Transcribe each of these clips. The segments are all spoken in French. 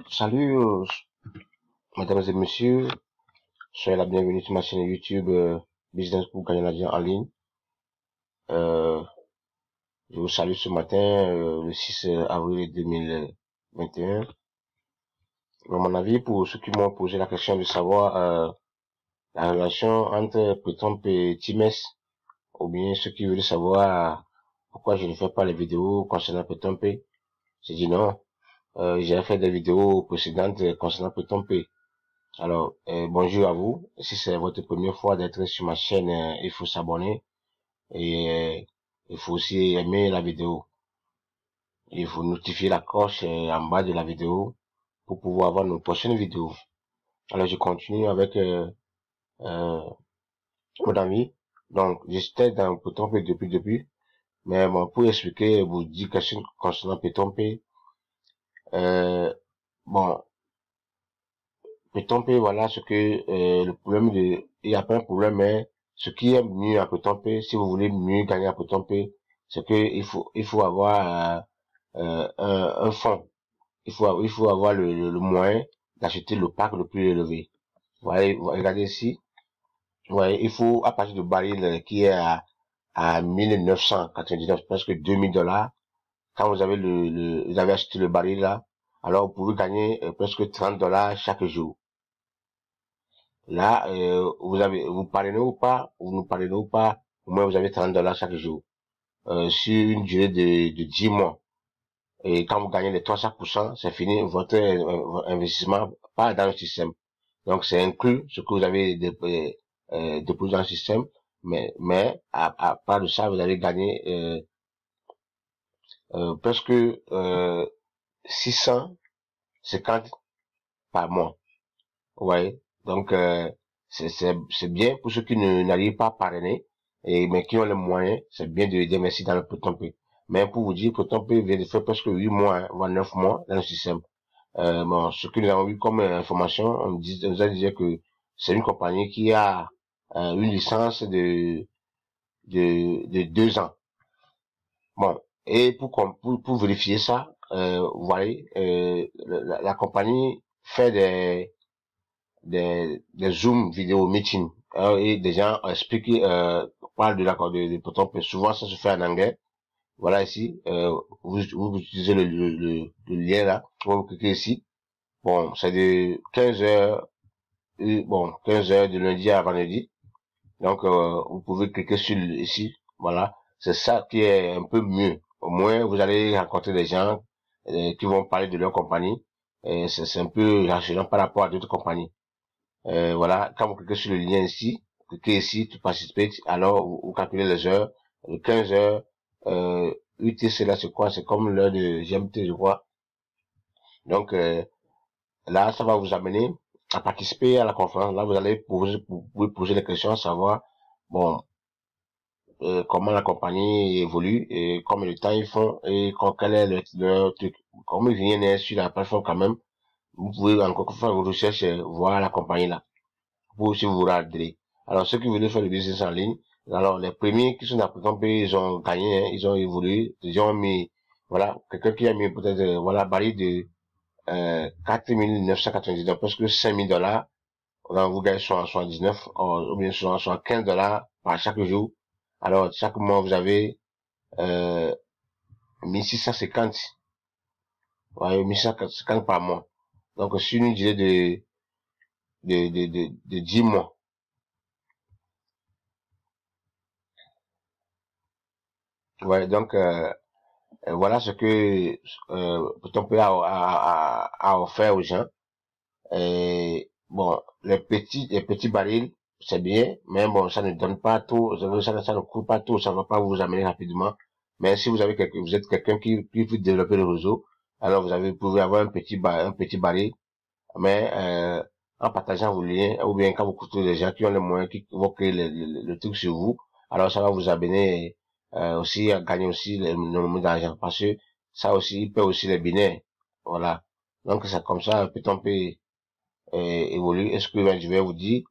Salut, mesdames et messieurs, soyez la bienvenue sur ma chaîne YouTube Business pour gagner l'argent en ligne. Euh, je vous salue ce matin, le 6 avril 2021. À mon avis, pour ceux qui m'ont posé la question de savoir la relation entre Pétompe et Times, ou bien ceux qui veulent savoir pourquoi je ne fais pas les vidéos concernant Pétompe, j'ai dit non. J'ai fait des vidéos précédentes concernant Pétompe. Alors, bonjour à vous. Si c'est votre première fois d'être sur ma chaîne, il faut s'abonner et il faut aussi aimer la vidéo. Il faut notifier la cloche en bas de la vidéo pour pouvoir avoir nos prochaines vidéos. Alors, je continue avec euh, mon ami. Donc, j'étais dans Pétompe depuis. Mais bon, pour expliquer, vous dire quelque chose concernant Pétompe, bon, Pétompe, voilà ce que le problème il n'y a pas un problème, mais ce qui est mieux à Pétompe, si vous voulez mieux gagner à Pétompe, c'est que il faut avoir un fonds. Il faut avoir le moyen d'acheter le pack le plus élevé. Vous voyez, regardez ici. Vous voyez, il faut, à partir du baril qui est à 1999, presque 2000 $, quand vous avez vous avez acheté le baril là, alors vous pouvez gagner presque 30 $ chaque jour. Là, vous parrainez ou pas, vous nous parrainez ou pas, au moins vous avez 30 $ chaque jour, sur une durée de 10 mois. Et quand vous gagnez les 300%, c'est fini votre investissement, pas dans le système. Donc, c'est inclus ce que vous avez déposé dans le système, mais à part de ça, vous allez gagner presque 650 par mois. Vous voyez? Donc, c'est bien pour ceux qui n'arrivent pas à parrainer, mais qui ont les moyens, c'est bien d'investir dans le Pétompe. Mais pour vous dire, Pétompe vient de faire presque 8 mois, hein, voire 9 mois dans le système. Bon, ce que nous avons eu comme information, on nous a dit que c'est une compagnie qui a une licence de 2 ans. Bon, et pour vérifier ça, vous voyez, la compagnie fait des Zoom vidéo meeting et des gens expliquent parlent de l'accord de Pétompe. Souvent ça se fait en anglais. Voilà ici, vous utilisez le lien là, vous cliquez ici. Bon, c'est de 15 heures, bon 15 heures de lundi à vendredi. Donc vous pouvez cliquer sur ici. Voilà, c'est ça qui est un peu mieux. Au moins vous allez rencontrer des gens qui vont parler de leur compagnie. Et c'est un peu rassurant par rapport à d'autres compagnies. Voilà, quand vous cliquez sur le lien ici, cliquez ici, to participate, alors vous calculez les heures, 15 heures, UTC là c'est quoi? C'est comme l'heure de GMT je crois. Donc là ça va vous amener à participer à la conférence. Là vous allez vous pouvez poser des questions, savoir bon comment la compagnie évolue et combien de temps ils font et quel est leur truc. Comme ils viennent sur la plateforme quand même, vous pouvez encore faire vos recherches et voir la compagnie là. Vous, si vous vous rendrez. Alors, ceux qui voulaient faire le business en ligne, alors, les premiers qui sont dans Pétompe, ils ont gagné, hein, ils ont évolué, ils ont mis, voilà, quelqu'un qui a mis peut-être, voilà, baril de, 4999, presque 5000 $. Alors, vous gagnez 79, ou bien 15 $ par chaque jour. Alors, chaque mois, vous avez, 1650. Ouais, 1650 par mois. Donc, sur une durée de 10 mois. Ouais, donc, voilà ce que on peut à offert aux gens. Et bon, les petits barils, c'est bien, mais bon, ça ne donne pas tout, ça ne coûte pas tout, ça ne va pas vous amener rapidement. Mais si vous êtes quelqu'un qui veut développer le réseau, alors vous pouvez avoir un petit baril, mais en partageant vos liens, ou bien quand vous coûtez des gens qui ont les moyens, qui vont créer le truc sur vous, alors ça va vous amener aussi à gagner aussi le nombre d'argent, parce que ça aussi, il paie aussi les binaires. Voilà. Donc c'est comme ça, petit on peut évoluer. Est-ce que je vais vous dire,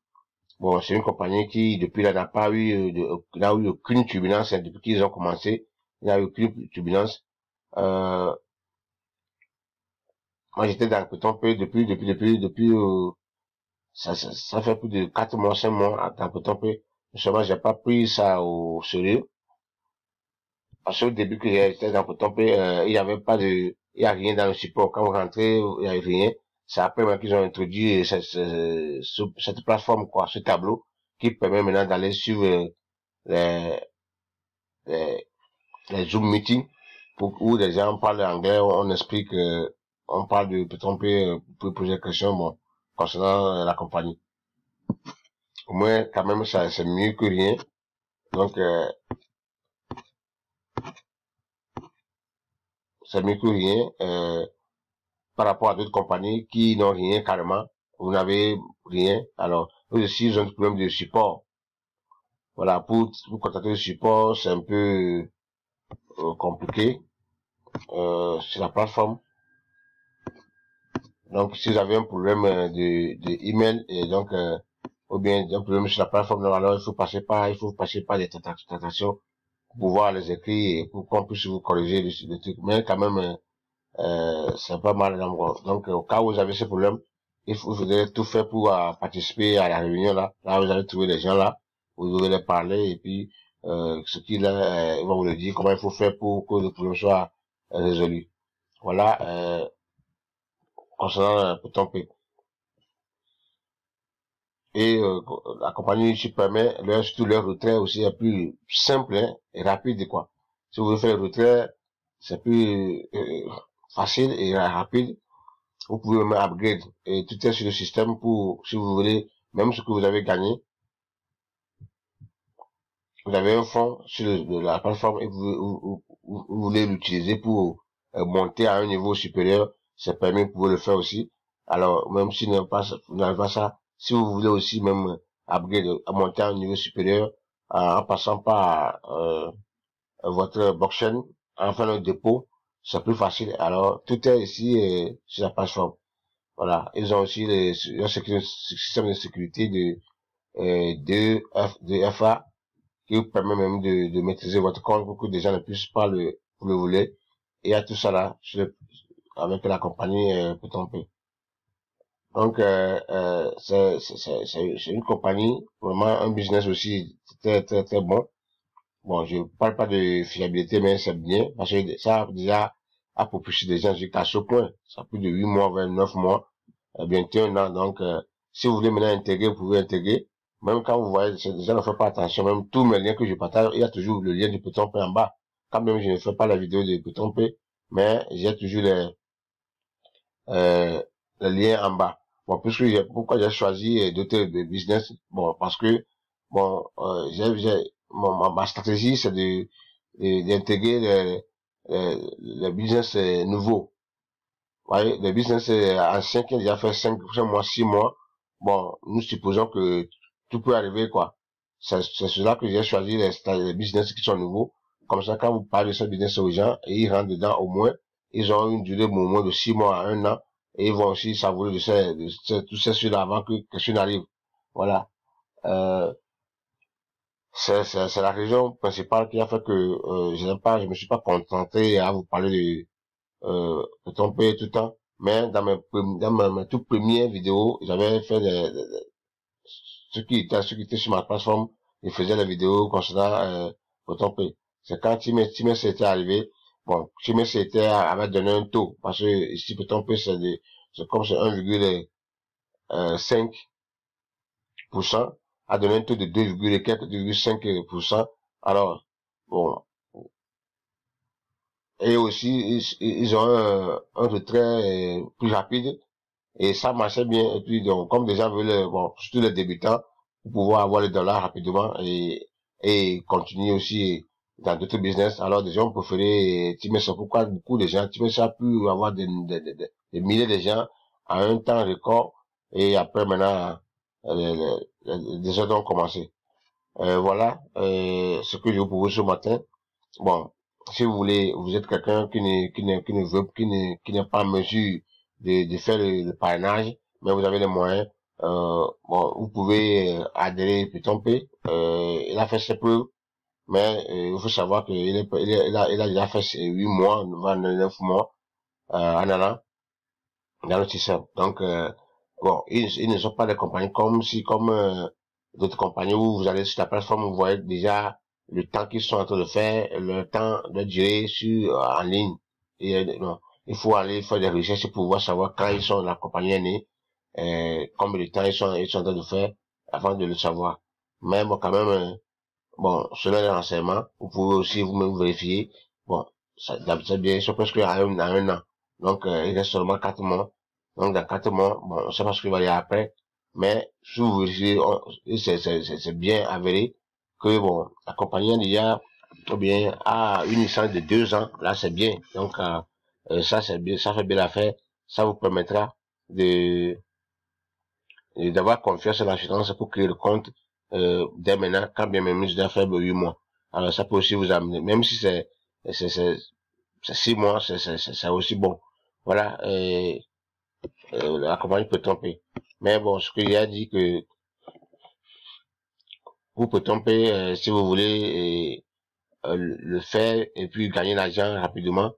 bon, c'est une compagnie qui depuis là n'a pas eu n'a eu aucune turbulence, hein, depuis qu'ils ont commencé, il n'y a eu aucune turbulence. Euh, moi j'étais dans Python P depuis, ça fait plus de 4 mois, 5 mois dans Python P. Seulement, j'ai pas pris ça au sérieux. Parce qu'au début que j'étais dans Python P, il y avait pas de, il y a rien dans le support. Quand vous rentrez, il y a rien. C'est après moi qu'ils ont introduit cette plateforme, quoi, ce tableau, qui permet maintenant d'aller suivre les, les, les Zoom meetings où les gens parlent anglais, on explique, on parle de Python P pour poser des questions, bon, concernant la compagnie. Au moins, quand même, ça, c'est mieux que rien. Donc, c'est mieux que rien, par rapport à d'autres compagnies qui n'ont rien carrément. Vous n'avez rien. Alors, eux aussi, ils ont des problèmes de support. Voilà, pour contacter le support, c'est un peu compliqué sur la plateforme. Donc, si vous avez un problème de email et donc ou bien un problème sur la plateforme, alors il faut passer par des transactions pour pouvoir les écrire et pour qu'on puisse vous corriger le truc. Mais quand même, c'est pas mal. Donc, au cas où vous avez ce problème, il faudrait tout faire pour participer à la réunion là. Là, vous allez trouver les gens là, vous devez les parler et puis ce qu'ils vont vous le dire, comment il faut faire pour que le problème soit résolu. Voilà, concernant Python P. Et la compagnie qui permet surtout leur retrait aussi est plus simple hein, et rapide quoi. Si vous voulez faire le retrait, c'est plus facile et rapide. Vous pouvez même upgrade et tout est sur le système pour, si vous voulez, même ce que vous avez gagné, vous avez un fonds sur la plateforme et vous voulez l'utiliser pour monter à un niveau supérieur, c'est permis, vous pouvez le faire aussi. Alors, même si vous n'avez pas ça, si vous voulez aussi même upgrade, monter à un niveau supérieur, en passant par votre blockchain, en faisant le dépôt, c'est plus facile. Alors, tout est ici sur la plateforme. Voilà, ils ont aussi leur système de sécurité de FA qui vous permet même de maîtriser votre compte pour que des gens ne puissent pas vous le voler. Et il y a tout ça là avec la compagnie Python P. Donc c'est une compagnie vraiment un business aussi très bon. Bon, je parle pas de fiabilité, mais c'est bien parce que ça déjà a propulsé des gens jusqu'à ce point. Ça a plus de 8 mois, 29 mois. Bientôt un an. Donc, si vous voulez maintenant intégrer, vous pouvez intégrer. Même quand vous voyez, les gens ne font pas attention, même tous mes liens que je partage, il y a toujours le lien du Python P en bas. Quand même, je ne fais pas la vidéo de Python P, mais j'ai toujours euh, les liens en bas. Bon, pourquoi j'ai choisi d'autres business? Bon, parce que, bon, ma stratégie, c'est d'intégrer les business nouveaux. Vous voyez, les business anciens qui ont déjà fait 5 mois, 6 mois, bon, nous supposons que tout peut arriver, quoi. C'est cela que j'ai choisi les business qui sont nouveaux. Comme ça, quand vous parlez de ce business aux gens, et ils rentrent dedans au moins, ils ont une durée au moins de 6 mois à 1 an, et ils vont aussi savourer tout ça sur avant que quelque chose n'arrive. Voilà. Euh, c'est la raison principale qui a fait que je me suis pas contenté à vous parler de tromper tout le temps. Mais dans mes toutes premières vidéos, j'avais fait ceux qui étaient sur ma plateforme, ils faisaient des vidéos concernant tromper. C'est quand Times était arrivé, bon, Times avait donné un taux, parce que ici, tromper, c'est comme c'est 1,5%, a donné un taux de 2,5%. Alors, bon, et aussi, ils ont un retrait plus rapide et ça marchait bien. Et puis, donc, comme des gens veulent, bon, surtout les débutants, pour pouvoir avoir les dollars rapidement et continuer aussi dans d'autres business. Alors, des gens ont préféré Times. C'est pourquoi beaucoup de gens, Times a pu avoir des milliers de gens en un temps record et après, maintenant, des autres ont commencé. Voilà, ce que je vous propose ce matin. Bon, si vous voulez, vous êtes quelqu'un qui ne veut, qui n'est pas en mesure de faire le parrainage, mais vous avez les moyens, bon, vous pouvez adhérer Python P. Il a fait ses preuves, mais il faut savoir qu'il a déjà fait ses 8 mois, 9 mois, en allant. dans le système. Donc, bon, ils ne sont pas des compagnies comme d'autres compagnies où vous allez sur la plateforme, vous voyez déjà le temps qu'ils sont en train de faire, le temps de durer en ligne. Et, non, il faut aller faire des recherches pour pouvoir savoir quand ils sont, la compagnie est née, combien de temps ils sont en train de faire avant de le savoir. Mais bon, quand même, bon, selon les renseignements, vous pouvez aussi vous-même vérifier. Bon, ça, d'habitude, bien, ils sont presque à un an. Donc, il reste seulement 4 mois. Donc, dans 4 mois, bon, on sait pas ce qu'il va y avoir après. Mais, si vous vérifiez, c'est bien avéré que, bon, la compagnie déjà, ou bien, a une licence de 2 ans. Là, c'est bien. Donc, ça, c'est bien, ça fait bien l'affaire. Ça vous permettra de, d'avoir confiance en l'assurance pour créer le compte dès maintenant, quand bien même je dois faire 8 mois. Alors ça peut aussi vous amener, même si c'est 6 mois, c'est aussi bon. Voilà, la compagnie peut tromper. Mais bon, ce qu'il a dit que vous pouvez tromper si vous voulez le faire et puis gagner l'argent rapidement.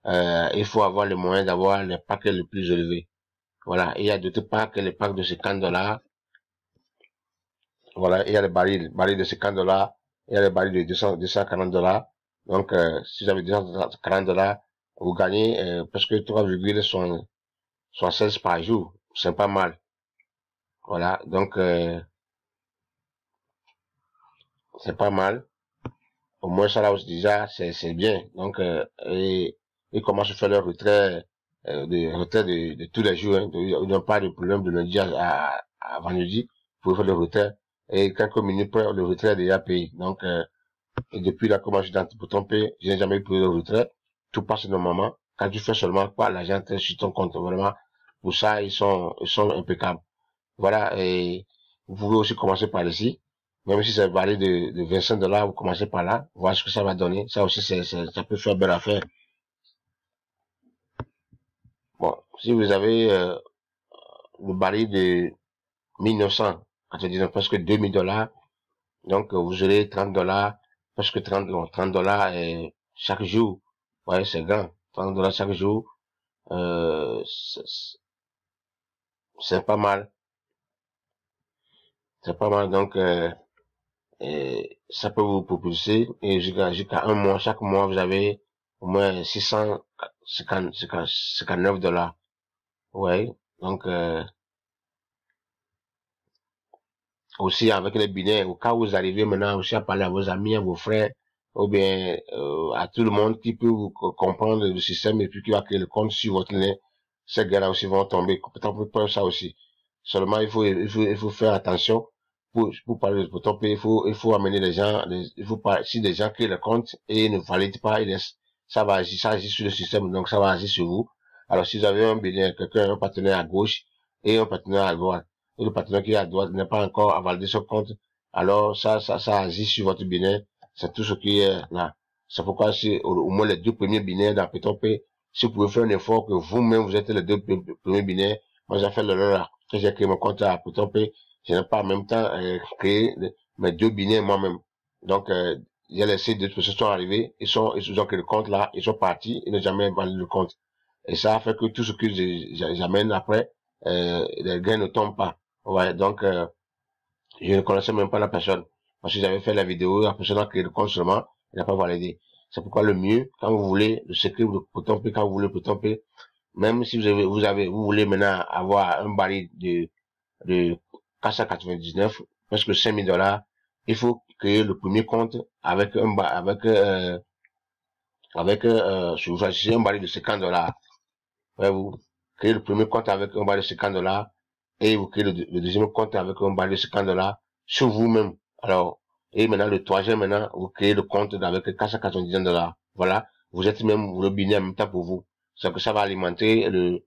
Il faut avoir le moyen d'avoir les packs les plus élevés. Voilà, il y a d'autres packs, les packs de 50 $. Voilà, il y a les barils de 50 $, il y a les barils de 240 $. Donc, si vous avez 240 $, vous gagnez presque 3,76 par jour. C'est pas mal. Voilà, donc c'est pas mal. Au moins ça là aussi déjà, c'est bien. Donc, et ils commencent à faire leur retrait, de tous les jours. Hein. Ils n'ont pas de problème de lundi à vendredi. Vous pouvez faire le retrait. Et quelques minutes après, le retrait est déjà payé. Donc, et depuis là, comment je suis pour tromper, je n'ai jamais eu de retrait. Tout passe normalement. Quand tu fais seulement quoi, l'argent est sur ton compte. Vraiment, pour ça, ils sont impeccables. Voilà, et vous pouvez aussi commencer par ici. Même si c'est valé de 25 $, vous commencez par là. Voir ce que ça va donner. Ça aussi, ça peut faire belle affaire. Bon, si vous avez, le baril de 1999, presque 2000 $, donc, vous aurez 30 $, presque 30, non, 30 $ chaque jour. Ouais, c'est grand. 30 $ chaque jour, c'est pas mal. C'est pas mal. Donc, ça peut vous propulser et jusqu'à un mois. Chaque mois, vous avez au moins 659 $. Ouais. Donc, aussi avec les binaires, au cas où vous arrivez maintenant aussi à parler à vos amis, à vos frères, ou bien à tout le monde qui peut vous comprendre le système et puis qui va créer le compte sur votre nez, ces gars-là aussi vont tomber complètement pour ça aussi. Seulement, il faut faire attention pour parler de votre pays, il faut amener les gens, il faut pas, si des gens créent le compte et ne valident pas, ça agit sur le système, donc ça va agir sur vous. Alors, si vous avez un binaire, quelqu'un, un partenaire à gauche et un partenaire à droite, et le partenaire qui est à droite n'est pas encore à valider son compte, alors ça agit sur votre binaire. C'est tout ce qui est là. C'est pourquoi si au moins les deux premiers binaires dans P2P, si vous pouvez faire un effort que vous-même vous êtes les deux premiers binaires, moi j'ai fait l'erreur là. Quand j'ai créé mon compte à P2P, je n'ai pas en même temps créé mes deux binaires moi-même. Donc j'ai laissé deux personnes sont arrivées, ils ont créé le compte là, ils sont partis, ils n'ont jamais validé le compte. Et ça fait que tout ce que j'amène après, les gains ne tombent pas. Ouais, donc, je ne connaissais même pas la personne. Parce que j'avais fait la vidéo, la personne a créé le compte seulement, elle n'a pas validé. C'est pourquoi le mieux, quand vous voulez le secret de Potompe, quand vous voulez Potompe, même si vous voulez maintenant avoir un baril de 499, presque 5000 $, il faut créer le premier compte avec si vous choisissez un baril de 50 $. Ouais, vous créez le premier compte avec un baril de 50 $ et vous créez le deuxième compte avec un baril de 50 $ sur vous-même. Alors, et maintenant le troisième, maintenant, vous créez le compte avec 499 $. Voilà, vous êtes même le binaire en même temps pour vous. C'est que ça va alimenter le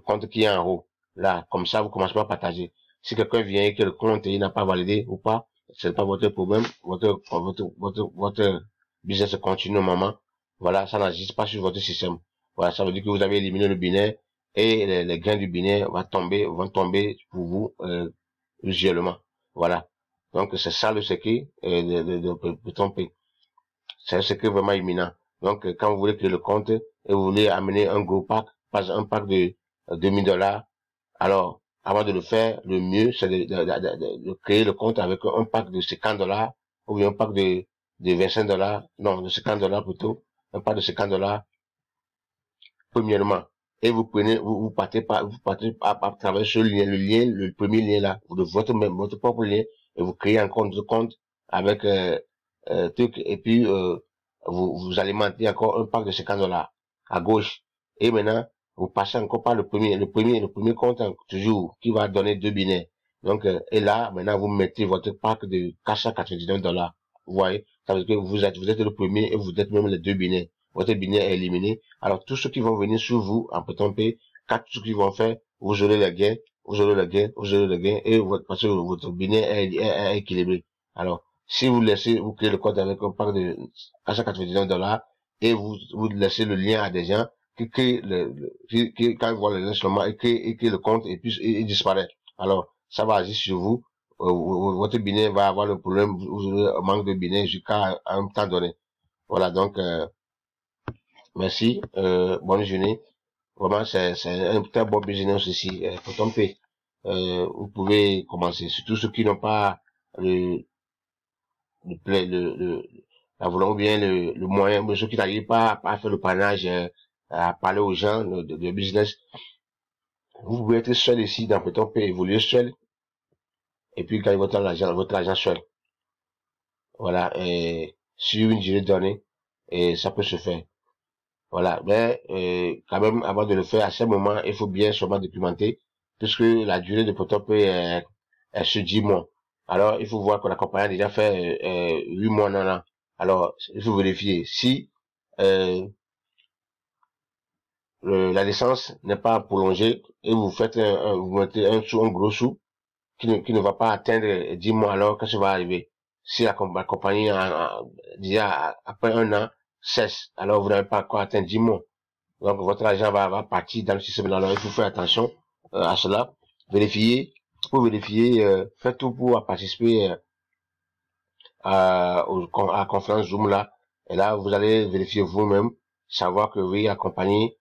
compte qui est en haut. Là, comme ça, vous commencez pas à partager. Si quelqu'un vient et que le compte il n'a pas validé ou pas, c'est pas votre problème. Votre business continue normalement. Voilà, ça n'agit pas sur votre système. Voilà, ça veut dire que vous avez éliminé le binaire et les gains du binaire vont tomber pour vous usuellement. Voilà. Donc c'est ça le secret de tromper. C'est un secret vraiment imminent. Donc quand vous voulez créer le compte et vous voulez amener un gros pack, pas un pack de $2000. Alors, avant de le faire, le mieux, c'est de créer le compte avec un pack de $50 ou bien un pack de $25, non, de $50 plutôt, un pack de $50 premièrement. Et vous prenez, vous partez à travers ce lien, le premier lien là, de votre propre lien, et vous créez un compte avec truc, et puis vous alimentez encore un pack de $50 à gauche. Et maintenant, vous passez encore par le premier compte hein, toujours qui va donner 2 binaires. Donc et là, maintenant vous mettez votre pack de $499. Vous voyez, ça veut dire que vous êtes le premier et vous êtes même les 2 binaires. Votre binaire est éliminé. Alors, tous ceux qui vont venir sur vous, en peut P, quatre ceux qui vont faire, vous aurez le gain, vous aurez le gain, vous aurez le gain, et parce que votre binaire est équilibré. Alors, si vous laissez, vous créez le compte avec un pack de $499, et vous laissez le lien à des gens qui créent quand ils voient le lien seulement, et créent le compte, et puis, il disparaît. Alors, ça va agir sur vous. Votre binaire va avoir le problème, vous aurez un manque de binaire jusqu'à un temps donné. Voilà, donc, merci, bonne journée. Vraiment, c'est un très bon business ici. Pour tomber, vous pouvez commencer. Surtout ceux qui n'ont pas le, la volonté ou bien le moyen, mais ceux qui n'arrivent pas à faire le panache, à parler aux gens de business. Vous pouvez être seul ici dans Peut-on peut évoluer seul. Et puis gagner votre argent seul. Voilà, et sur une durée donnée, et ça peut se faire. Voilà, mais quand même, avant de le faire, à ce moment, il faut bien sûrement documenter, puisque la durée de protocole est sur 10 mois. Alors, il faut voir que la compagnie a déjà fait 8 mois, non. Alors, il faut vérifier si la licence n'est pas prolongée et vous faites vous mettez un gros sou qui ne va pas atteindre 10 mois, alors qu'est-ce qui va arriver? Si la compagnie déjà après un an cesse, alors vous n'avez pas encore atteint 10 mois. Donc, votre argent va partir dans le système. Alors, il faut faire attention à cela. Vérifier, faites tout pour participer à la conférence Zoom là. Et là, vous allez vérifier vous-même, savoir que oui, la compagnie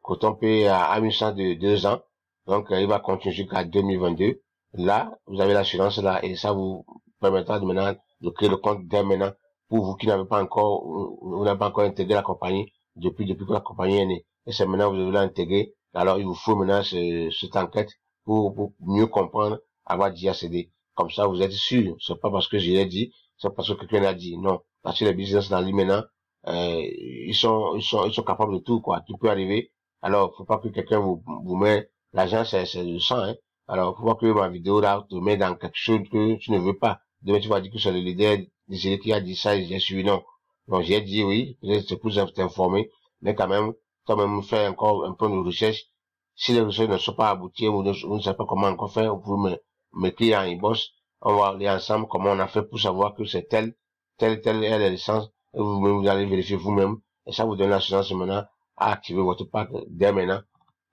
Coton P a une licence de 2 ans. Donc, il va continuer jusqu'à 2022. Là, vous avez l'assurance là et ça vous permettra de maintenant de créer le compte dès maintenant pour vous qui n'avez pas encore, vous n'avez pas encore intégré la compagnie depuis que la compagnie est née. Et c'est maintenant que vous devez l'intégrer. Alors, il vous faut maintenant cette enquête pour mieux comprendre avant d'y accéder. Comme ça, vous êtes sûr. C'est pas parce que je l'ai dit, c'est parce que quelqu'un l'a dit. Non. Parce que les business dans lui maintenant, ils sont capables de tout, quoi. Tout peut arriver. Alors, faut pas que quelqu'un vous met, l'argent, c'est le sang, hein. Alors, faut pas que ma vidéo, là, te met dans quelque chose que tu ne veux pas. Demain, tu vas dire que c'est le leader désolé qui a dit ça et j'ai suivi, non. Donc, j'ai dit oui, peut-être c'est pour t'informer, mais quand même, faire encore un peu de recherche. Si les recherches ne sont pas abouties, vous ne savez pas comment encore faire, vous pouvez m'écrire en e-boss. On va aller ensemble comment on a fait pour savoir que c'est telle est la licence. Et vous allez vérifier vous-même. Et ça vous donne l'assurance maintenant à activer votre pack dès maintenant.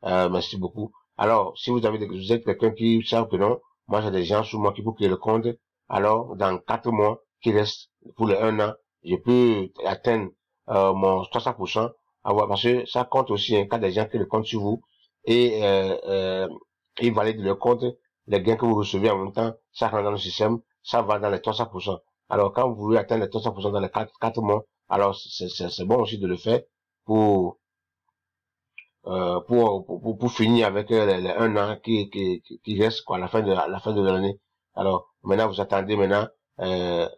Merci beaucoup. Alors, si vous êtes quelqu'un qui sait que non, moi j'ai des gens sous moi qui peuvent créer le compte. Alors, dans 4 mois, qui reste pour les 1 an, je peux atteindre mon 300%. Parce que ça compte aussi, hein, quand des gens créent le compte sur vous et ils valident le compte, les gains que vous recevez en même temps, ça rentre dans le système, ça va dans les 300%. Alors, quand vous voulez atteindre les 300% dans les 4 mois, alors c'est bon aussi de le faire pour finir avec les 1 an qui reste quoi à la fin de l'année. Alors maintenant vous attendez maintenant la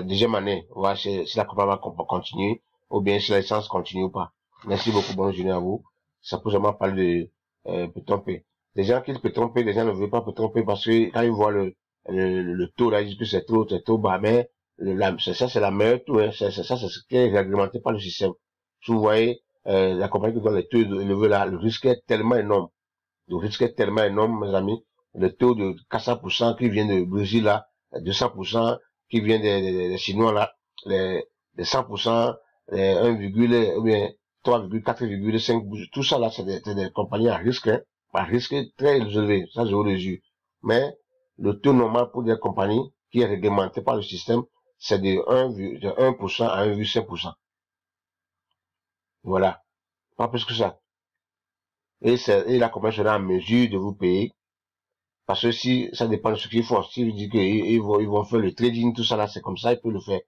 deuxième année, voir si la compagnie va continuer ou bien si la licence continue ou pas. Merci beaucoup, bonne journée à vous. Ça peut vraiment parler de Peut-on P. Les gens qui Peut-on P, les gens ne veulent pas Peut-on P parce que quand ils voient le taux là, ils disent que c'est trop bas, mais ça c'est la meilleure taux, hein. Ça c'est ce qui est réglementé par le système. Si vous voyez la compagnie qui donne les taux élevés là, le risque est tellement énorme. Le risque est tellement énorme, mes amis. Le taux de 400% qui vient de Brésil là, 200% qui vient des Chinois là, les 100%, les 1, ou bien 3,4,5, tout ça là, c'est des compagnies à risque, hein, à risque très élevé, ça je vous le jure. Mais le taux normal pour des compagnies qui est réglementé par le système, c'est de 1% à 1,5%. Voilà. Pas plus que ça. et la compagnie sera en mesure de vous payer. Parce que si, ça dépend de ce qu'ils font. Si vous dites qu'ils vont faire le trading, tout ça là, c'est comme ça, ils peuvent le faire.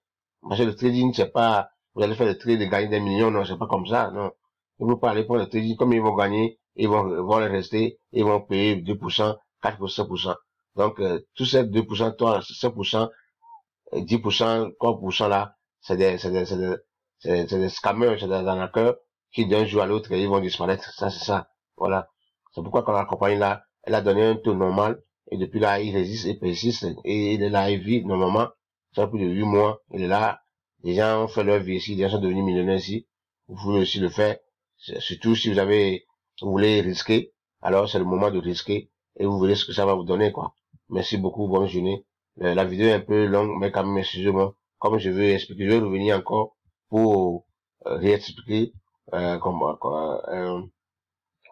Parce que le trading, c'est pas, vous allez faire le trade et gagner des millions, non, c'est pas comme ça, non. Ils vont pas aller pour le trading, comme ils vont gagner, vont les rester, ils vont payer 2%, 4%, 5%. Donc, tous ces 2%, 5%, 10%, 3% là, c'est des scammers, c'est des arnaqueurs qui d'un jour à l'autre, ils vont disparaître. Ça, c'est ça. Voilà. C'est pourquoi quand la compagnie là, elle a donné un taux normal, et depuis là, il résiste et persiste, et il est là, il vit normalement, ça fait plus de 8 mois, il est là, les gens ont fait leur vie ici, les gens sont devenus millionnaires ici, vous pouvez aussi le faire, surtout si vous voulez risquer, alors c'est le moment de risquer, et vous verrez ce que ça va vous donner, quoi. Merci beaucoup, bonne journée. La vidéo est un peu longue, mais quand même, excusez-moi, comme je veux expliquer, je vais revenir encore pour réexpliquer comment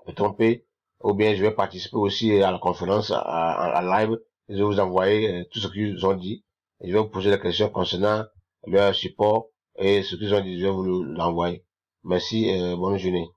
me tromper, ou bien je vais participer aussi à la conférence à live. Je vais vous envoyer tout ce qu'ils ont dit. Et je vais vous poser des questions concernant leur support et ce qu'ils ont dit, je vais vous l'envoyer. Merci, bonne journée.